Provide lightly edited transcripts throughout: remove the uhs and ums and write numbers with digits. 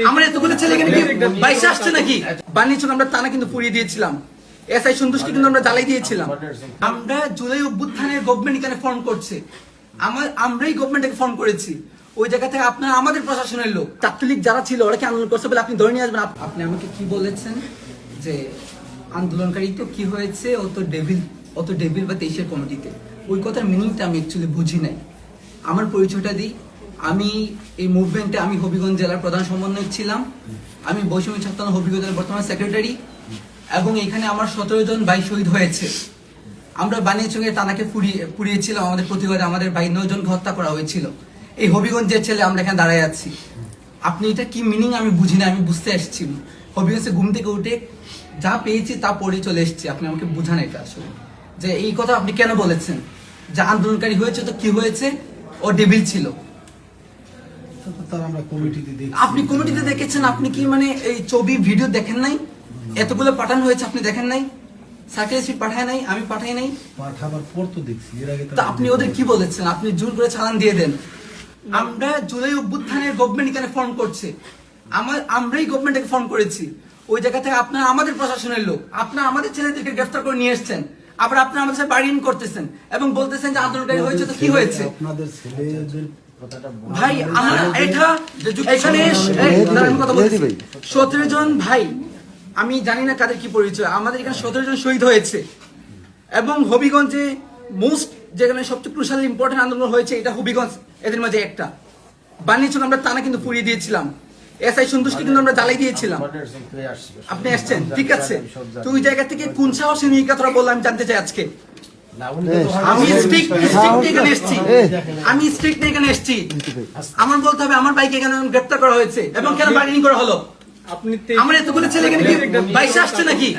আমরা এতগুলো ছেলে এখানে কি বাইশে আসছে নাকি? বানিয়েছিল আমরা টানা কিন্তু পুড়িয়ে দিয়েছিলাম। এসআই সন্তোষকে কিন্তু আমরা জ্বালাই দিয়েছিলাম। আমরা জুলাই অভ্যুত্থানের গভর্নমেন্ট এখানে ফর্ম করছে, আমরাই গভর্নমেন্টকে ফর্ম করেছি। ওই জায়গা থেকে আপনার আমাদের প্রশাসনের লোক ছাত্রলীগ যারা ছিল ওরা কি আন্দোলন করছে বলে আপনি ধরে নিয়ে আসবেন? আপনি আমাকে কি বলেছেন যে আন্দোলনকারী তো কি হয়েছে, ও তো ডেভিল বা 23-এর কমিটিতে। ওই কথার মিনিংটা আমি অ্যাকচুয়ালি বুঝি নাই। আমার পরিচয়টা দিই, আমি এই মুভমেন্টে আমি হবিগঞ্জ জেলার প্রধান সমন্বয়ক ছিলাম। আমি বৈষম্য ছাত্র হবিগঞ্জ জেলার বর্তমান সেক্রেটারি, এবং এখানে আমার 17 জন ভাই শহীদ হয়েছে। আমরা বানিয়াচংয়ে টানাকে পুড়িয়েছিলাম, আমাদের প্রতিবাদে আমাদের ভাই 9 জনকে হত্যা করা হয়েছিল। এই হবিগঞ্জের ছেলে আমরা এখানে দাঁড়ায় আছি। আপনি এটা কি মিনিং আমি বুঝি না, আমি বুঝতে আসছি। হবিগঞ্জে ঘুম থেকে উঠে যা পেয়েছি তা পড়ে চলে এসেছি। আপনি আমাকে বুঝান এটা আসলে যে এই কথা আপনি কেন বলেছেন যে আন্দোলনকারী হয়েছে তো কি হয়েছে, ও ডেভিল ছিল। আপনি কমিটিতে দেখেছেন, আপনি কি মানে এই ছবি ভিডিও দেখেন নাই? এতগুলো পাঠানো হয়েছে আপনি দেখেন নাই? সার্কেল শিট পাঠায় নাই, আমি পাঠাই নাই, পাঠাবার পর তো দেখছি। এর আগে তো আপনি ওদের কি বলেছেন? আপনি জোর করে চালান দিয়ে দেন। আমরা জুলাই অভ্যুত্থানের গভর্নমেন্ট এখানে ফর্ম করছে, আমরাই গভর্নমেন্টকে ফর্ম করেছি। ওই জায়গা থেকে আপনার আমাদের প্রশাসনের লোক, আপনার আমাদের ছেলেদেরকে গ্রেফতার করে নিয়ে এসছেন, আবার আপনার আমাদের সাথে বার্গেনিং করতেছেন এবং বলতেছেন যে আন্দোলনকারী হয়েছে তো কি হয়েছে? আপনাদের ছেলেদের ভাই আমরা এটা এখানে কথা বলছি 17 জন ভাই, আমি জানি না কাদের কি পরিচয়, আমাদের এখানে 17 জন শহীদ হয়েছে। এবং হবিগঞ্জে মোস্ট যেখানে সবচেয়ে ক্রুশাল ইম্পর্টেন্ট আন্দোলন হয়েছে এটা হবিগঞ্জ, এদের মাঝে একটা। বানিয়েছিল আমরা টানা কিন্তু পুড়িয়ে দিয়েছিলাম, এসআই সন্তোষকে কিন্তু আমরা জ্বালাই দিয়েছিলাম। আপনি আসছেন ঠিক আছে, তো ওই জায়গা থেকে কোন সাহসে নিয়ে কথা বললাম আমি জানতে চাই আজকে। আমি স্ট্রিক্ট এখানে এসেছি, আমার বলতে হবে আমার বাইকে এখানে গ্রেপ্তার করা হয়েছে এবং কেন বার্গেনিং করা হলো? আমার এতগুলো ছেলে এখানে কি বাইশে আসছে নাকি?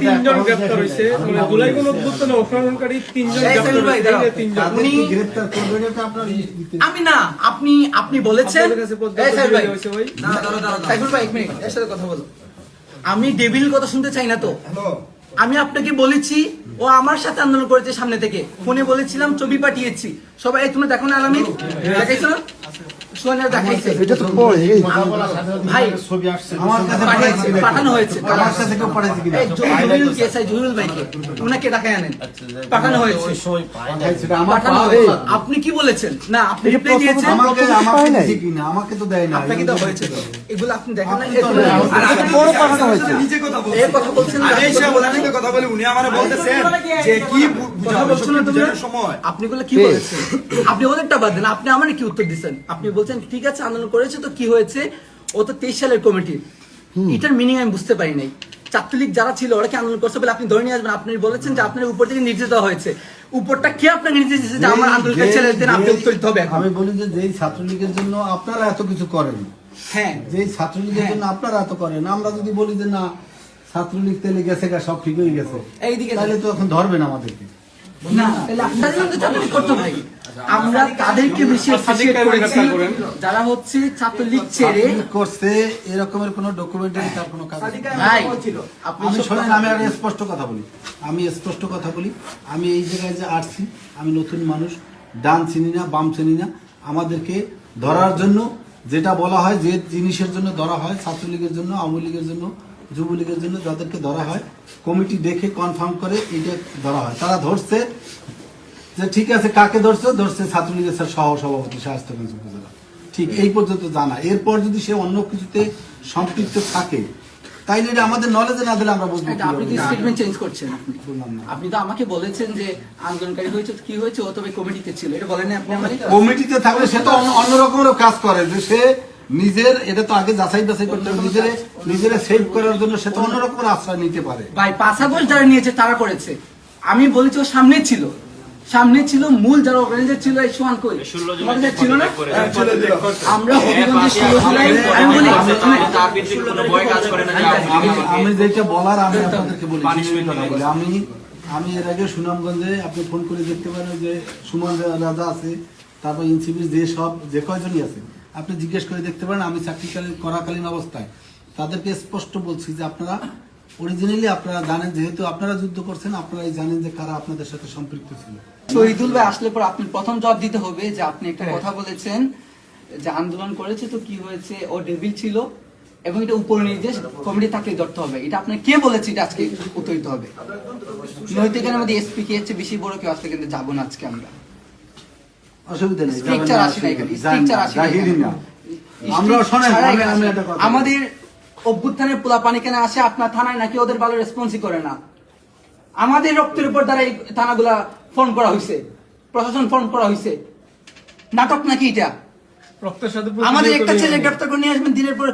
তিনজন গ্রেপ্তার হয়েছে, জুলাই গণঅভ্যুত্থানে অংশগ্রহণকারী তিনজন আমি না, আপনি বলেছেন এর সাথে কথা বলো। আমি ডেভিল কথা শুনতে চাই না তো। আমি আপনাকে বলেছি ও আমার সাথে আন্দোলন করেছে, সামনে থেকে ফোনে বলেছিলাম, ছবি পাঠিয়েছি সবাই। তুমি দেখো না আলামিন দেখাইছো না? পাঠানো হয়েছে, আপনি কি বলেছেন? না আপনি রিপ্লাই দিয়েছেন, আমাকে তো দেয় না। আপনাকে তো হয়েছে এগুলো আপনি দেখেন না। কথা বলছেন আপনি গুলো কি বলেছেন? আপনি ওদেরটা বাদ দেন, আপনি আমার কি উত্তর দিচ্ছেন? আপনি বলছেন ঠিক আছে আন্দোলন করেছে তো কি হয়েছে, ও তো 23 সালের কমিটি। এটার মিনিং আমি বুঝতে পারি নাই। ছাত্রলীগ যারা ছিল ওরা কি আন্দোলন করছে বলে আপনি ধরে নিয়ে আসবেন? আপনি বলেছেন যে আপনার উপর থেকে নির্দেশ দেওয়া হয়েছে, উপরটা কে আপনাকে নির্দেশ দিয়েছে যে আমার আন্দোলনকারী ছেলেদের আপনি উত্তর দিতে হবে? আমি বলি যে যেই ছাত্রলীগের জন্য আপনারা এত কিছু করেন, হ্যাঁ যেই ছাত্রলীগের জন্য আপনারা এত করেন, আমরা যদি বলি যে না ছাত্রলীগ তেলে গেছে গা সব ঠিক হয়ে গেছে, এইদিকে তাহলে তো এখন ধরবেন আমাদেরকে না। তাহলে আপনাদের জন্য ছাত্রলীগ করতে ভাই, আমরা তাদেরকে বেশি অ্যাপ্রিশিয়েট করেছি যারা হচ্ছে ছাত্রলীগ ছেড়ে করছে। এরকমের কোনো ডকুমেন্টারি তার কোনো কাজ ভাই। আপনি শোনেন, আমি আর স্পষ্ট কথা বলি, আমি এই জায়গায় যে আসছি, আমি নতুন মানুষ, ডান চিনি না বাম চিনি না। আমাদেরকে ধরার জন্য যেটা বলা হয়, যে জিনিসের জন্য ধরা হয়, ছাত্রলীগের জন্য, আওয়ামী লীগের জন্য, যুবলীগের জন্য যাদেরকে ধরা হয়, কমিটি দেখে কনফার্ম করে এটা ধরা হয়। তারা ধরছে যে ঠিক আছে, কাকে ধরছে ছাত্রলীগের সহ সভাপতি শায়েস্তাগঞ্জ উপজেলা, ঠিক এই পর্যন্ত জানা। এরপর যদি সে অন্য কিছুতে সম্পৃক্ত থাকে তাইলে এটা আমাদের নলেজে না দিলে আমরা বুঝবো। আপনি কি স্টেটমেন্ট চেঞ্জ করছেন? আপনি তো আমাকে বলেছেন যে আন্দোলনকারী হয়েছে কি হয়েছে, ও তবে কমিটিতে ছিল, এটা বলেন না আপনি আমাকে? কমিটিতে থাকলে সে তো অন্য রকমের কাজ করে, যে সে নিজের, এটা তো আগে যাচাই করতে হবে, নিজের সেভ করার জন্য সে তো অন্য রকমের আশ্রয় নিতে পারে। ভাই 5 আগস্ট যারা নিয়েছে তারা করেছে, আমি বলেছি ও সামনে ছিল মূল যারা অর্গানাইজার ছিল। এই সোয়ান কই আমাদের ছিল না? আমরা হবিগঞ্জে 16 জুলাই আমি যেটা বলার আমি আপনাদেরকে বলি, আমি এর আগে সুনামগঞ্জে আপনি ফোন করে দেখতে পারেন যে সুমন রাজা আছে, তারপর এনসিপির যে কয়জনই আছে আপনি জিজ্ঞেস করে দেখতে পারেন। আমি চাকরি করাকালীন অবস্থায় তাদেরকে স্পষ্ট বলছি যে আপনারা অরিজিনালি আপনারা জানেন, যেহেতু আপনারা যুদ্ধ করছেন, আপনারাই জানেন যে কারা আপনাদের সাথে সম্পৃক্ত ছিল। শহীদুল ভাই আসলে পর আপনি প্রথম জবাব দিতে হবে যে আপনি একটা কথা বলেছেন যে আন্দোলন করেছে তো কি হয়েছে, ও ডেভিল ছিল এবং এটা উপর নির্দেশ কমিটি থাকলে ধরতে হবে। এটা আপনি কে বলেছে এটা আজকে উত্তর দিতে হবে। নৈতিকের মধ্যে এসপি কে হচ্ছে বেশি বড় কেউ আসলে কিন্তু যাবো না আজকে আমরা। অসুবিধা নেই, স্ট্রিকচার আসে না এখানে, স্ট্রিকচার আসে না জাহিরি এখানে। না। আমরা শোনেন, ছাড়া আমি এখানে একটা কথা বলি। আমাদের অভ্যুত্থানের পোলা পানি কেন আসে আপনার থানায়, নাকি ওদের ভালো রেসপন্সই করে না। আমাদের রক্তের উপর দ্বারা এই থানাগুলা ফর্ম করা হয়েছে, প্রশাসন ফর্ম করা হয়েছে। নাটক নাকি এটা? রক্তের সাথে আমাদের প্রতিযোগিতা একটা ছেলে নেই। গ্রেফতার করে নিয়ে আসবেন দিনের পর